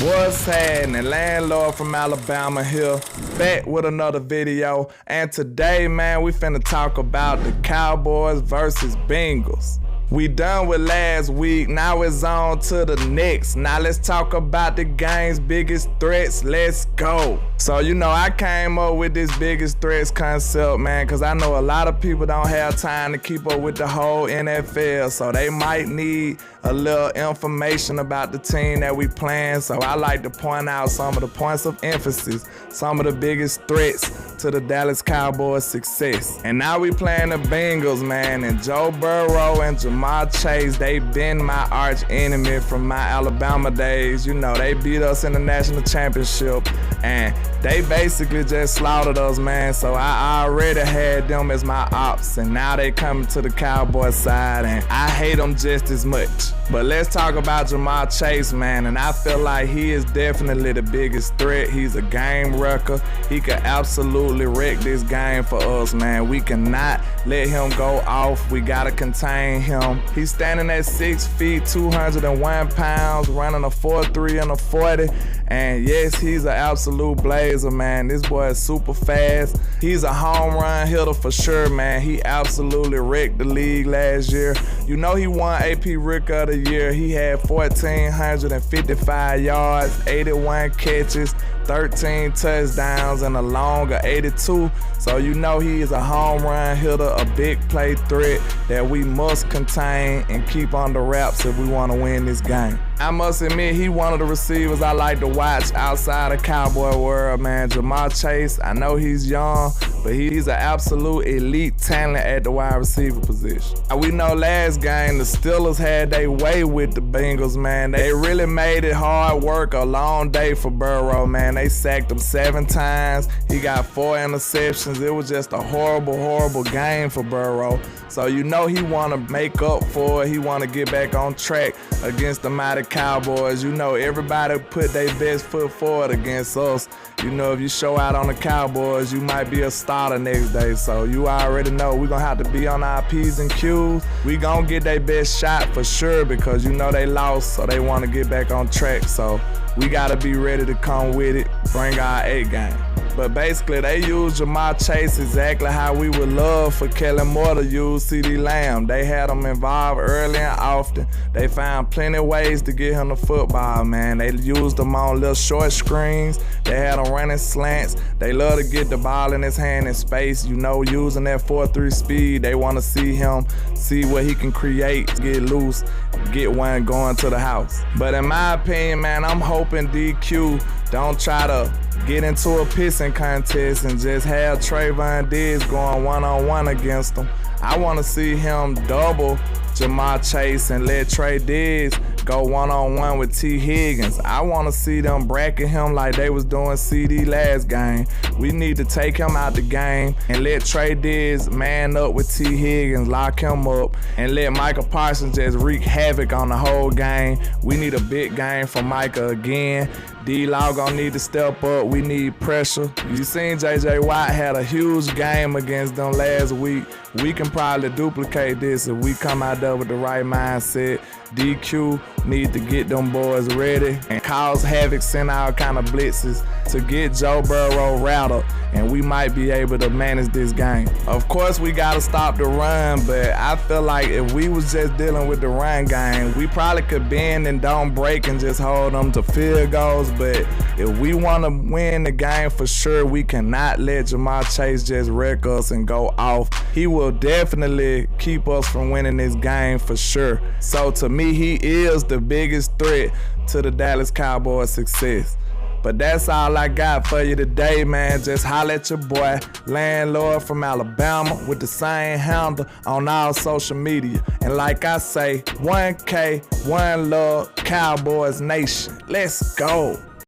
What's happening? Landlord from Alabama here, back with another video. And today, man, we finna talk about the Cowboys versus Bengals. We done with last week, now it's on to the next. Now let's talk about the game's biggest threats. Let's go. So, I came up with this biggest threats concept, man, because I know a lot of people don't have time to keep up with the whole NFL, so they might need a little information about the team that we playing. So I like to point out some of the points of emphasis, some of the biggest threats to the Dallas Cowboys' success. And now we playing the Bengals, man, and Joe Burrow and Jamar Chase, they been my arch enemy from my Alabama days. They beat us in the national championship, and they basically just slaughtered us, man. So I already had them as my ops, and now they coming to the Cowboys side, and I hate them just as much. But let's talk about Jamar Chase, man, and I feel like he is definitely the biggest threat. He's a game wrecker. He could absolutely wreck this game for us, man. We cannot let him go off. We gotta contain him. He's standing at 6 feet, 201 pounds, running a 4.3 and a 40. And yes, he's an absolute blazer, man. This boy is super fast. He's a home run hitter for sure, man. He absolutely wrecked the league last year. He won AP Rookie of the Year. He had 1,455 yards, 81 catches, 13 touchdowns, and a longer 82. So he is a home run hitter, a big play threat that we must contain and keep under wraps if we want to win this game. I must admit, he one of the receivers I like to watch outside of Cowboy world, man. Jamar Chase, I know he's young, but he's an absolute elite talent at the wide receiver position. We know last game the Steelers had their way with the Bengals, man. They really made it hard work, a long day for Burrow, man. They sacked him 7 times. He got 4 interceptions. It was just a horrible, horrible game for Burrow. So he want to make up for it. He want to get back on track against the mighty Cowboys. Everybody put their best foot forward against us. If you show out on the Cowboys, you might be a starter next day. So you already know we're going to have to be on our P's and Q's. We going to get their best shot for sure because they lost, so they want to get back on track. So we got to be ready to come with it, bring our A game. But basically, they use Jamar Chase exactly how we would love for Kellen Moore to use CeeDee Lamb. They had him involved early and often. They found plenty of ways to get him the football, man. They used him on little short screens. They had him running slants. They love to get the ball in his hand in space, using that 4.3 speed. They want to see him, see what he can create, get loose, get one going to the house. But in my opinion, man, I'm hoping DQ don't try to get into a pissing contest and just have Trayvon Diggs going one-on-one against him. I want to see him double Jamar Chase and let Trey Diggs go one-on-one with T. Higgins. I want to see them bracket him like they was doing CD last game. We need to take him out the game and let Trey Diggs man up with T. Higgins, lock him up, and let Micah Parsons just wreak havoc on the whole game. We need a big game from Micah again. D-Law gonna need to step up. We need pressure. You seen J.J. Watt had a huge game against them last week. We can probably duplicate this if we come out there with the right mindset. DQ need to get them boys ready and cause havoc, send out kind of blitzes to get Joe Burrow rattled, and we might be able to manage this game. Of course, we got to stop the run, but I feel like if we was just dealing with the run game, we probably could bend and don't break and just hold them to field goals. But if we want to win the game for sure, we cannot let Jamar Chase just wreck us and go off. He will definitely keep us from winning this game for sure. So to me, he is the biggest threat to the Dallas Cowboys' success. But that's all I got for you today, man. Just holla at your boy, Landlord from Alabama, with the same handle on all social media. And like I say, 1K, 1 love, Cowboys Nation. Let's go.